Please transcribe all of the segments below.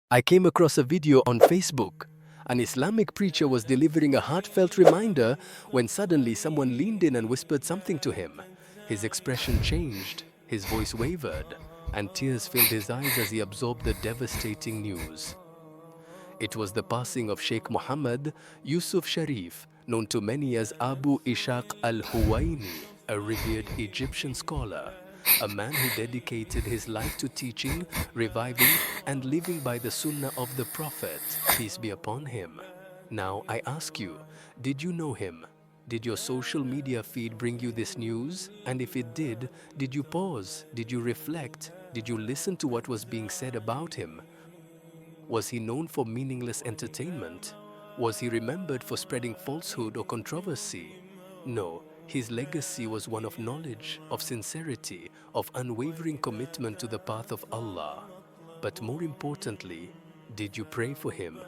I came across a video on Facebook. An Islamic preacher was delivering a heartfelt reminder when suddenly someone leaned in and whispered something to him. His expression changed, his voice wavered, and tears filled his eyes as he absorbed the devastating news. It was the passing of Sheikh Muhammad Yusuf Sharif, known to many as Abu Ishaq al-Houwainy, a revered Egyptian scholar, a man who dedicated his life to teaching, reviving, and living by the Sunnah of the Prophet, peace be upon him. Now I ask you, did you know him? Did your social media feed bring you this news? And if it did you pause? Did you reflect? Did you listen to what was being said about him? Was he known for meaningless entertainment? Was he remembered for spreading falsehood or controversy? No, his legacy was one of knowledge, of sincerity, of unwavering commitment to the path of Allah. But more importantly, did you pray for him?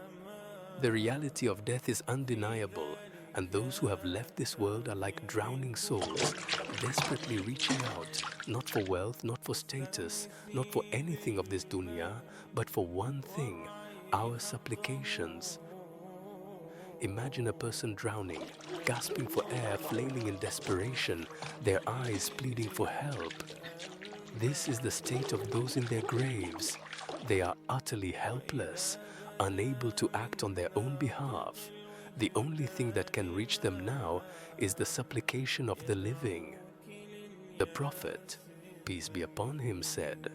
The reality of death is undeniable, and those who have left this world are like drowning souls, desperately reaching out, not for wealth, not for status, not for anything of this dunya, but for one thing, our supplications. Imagine a person drowning, gasping for air, flailing in desperation, their eyes pleading for help. This is the state of those in their graves. They are utterly helpless, unable to act on their own behalf. The only thing that can reach them now is the supplication of the living. The Prophet, peace be upon him, said,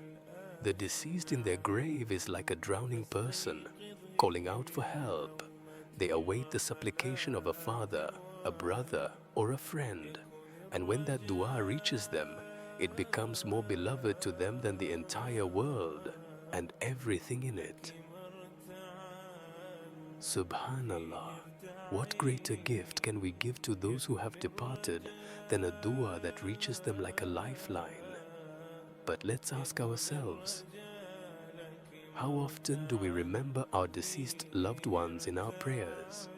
"The deceased in their grave is like a drowning person, calling out for help. They await the supplication of a father, a brother, or a friend. And when that dua reaches them, it becomes more beloved to them than the entire world and everything in it." Subhanallah, what greater gift can we give to those who have departed than a dua that reaches them like a lifeline? But let's ask ourselves, how often do we remember our deceased loved ones in our prayers?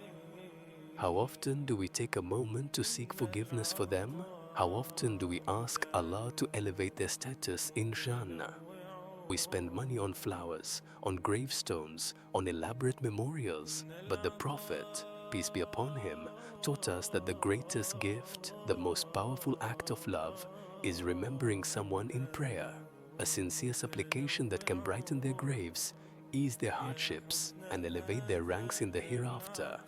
How often do we take a moment to seek forgiveness for them? How often do we ask Allah to elevate their status in Jannah? We spend money on flowers, on gravestones, on elaborate memorials, but the Prophet, peace be upon him, taught us that the greatest gift, the most powerful act of love, is remembering someone in prayer, a sincere supplication that can brighten their graves, ease their hardships, and elevate their ranks in the hereafter.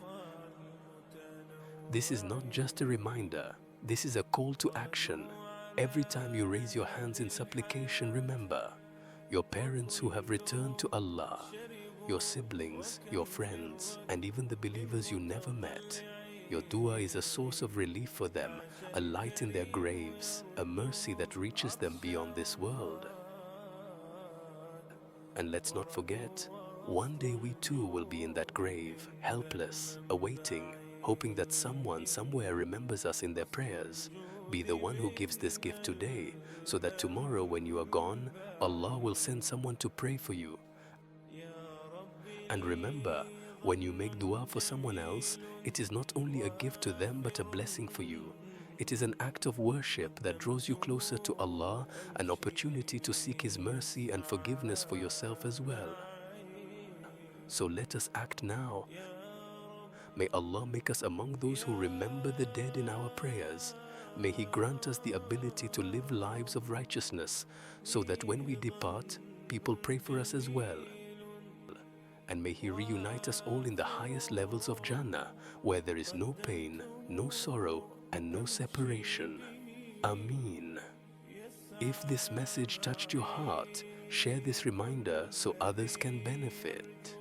This is not just a reminder, this is a call to action. Every time you raise your hands in supplication, remember your parents who have returned to Allah, your siblings, your friends, and even the believers you never met. Your dua is a source of relief for them, a light in their graves, a mercy that reaches them beyond this world. And let's not forget, one day we too will be in that grave, helpless, awaiting, hoping that someone somewhere remembers us in their prayers. Be the one who gives this gift today, so that tomorrow when you are gone, Allah will send someone to pray for you. And remember, when you make dua for someone else, it is not only a gift to them but a blessing for you. It is an act of worship that draws you closer to Allah, an opportunity to seek His mercy and forgiveness for yourself as well. So let us act now. May Allah make us among those who remember the dead in our prayers. May He grant us the ability to live lives of righteousness, so that when we depart, people pray for us as well. And may He reunite us all in the highest levels of Jannah, where there is no pain, no sorrow, and no separation. Ameen. If this message touched your heart, share this reminder so others can benefit.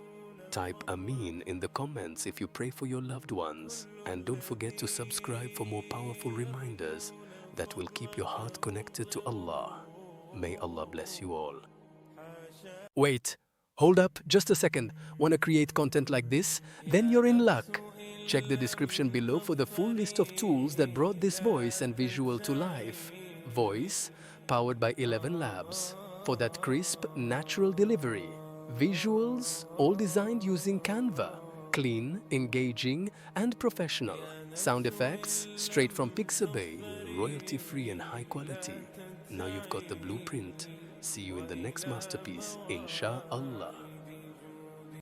Type Ameen in the comments if you pray for your loved ones, and don't forget to subscribe for more powerful reminders that will keep your heart connected to Allah. May Allah bless you all. Wait, hold up just a second. Want to create content like this? Then you're in luck. Check the description below for the full list of tools that brought this voice and visual to life. Voice, powered by 11 Labs, for that crisp, natural delivery. Visuals, all designed using Canva, clean, engaging, and professional. Sound effects, straight from Pixabay, royalty-free and high quality. Now you've got the blueprint. See you in the next masterpiece, Insha'Allah.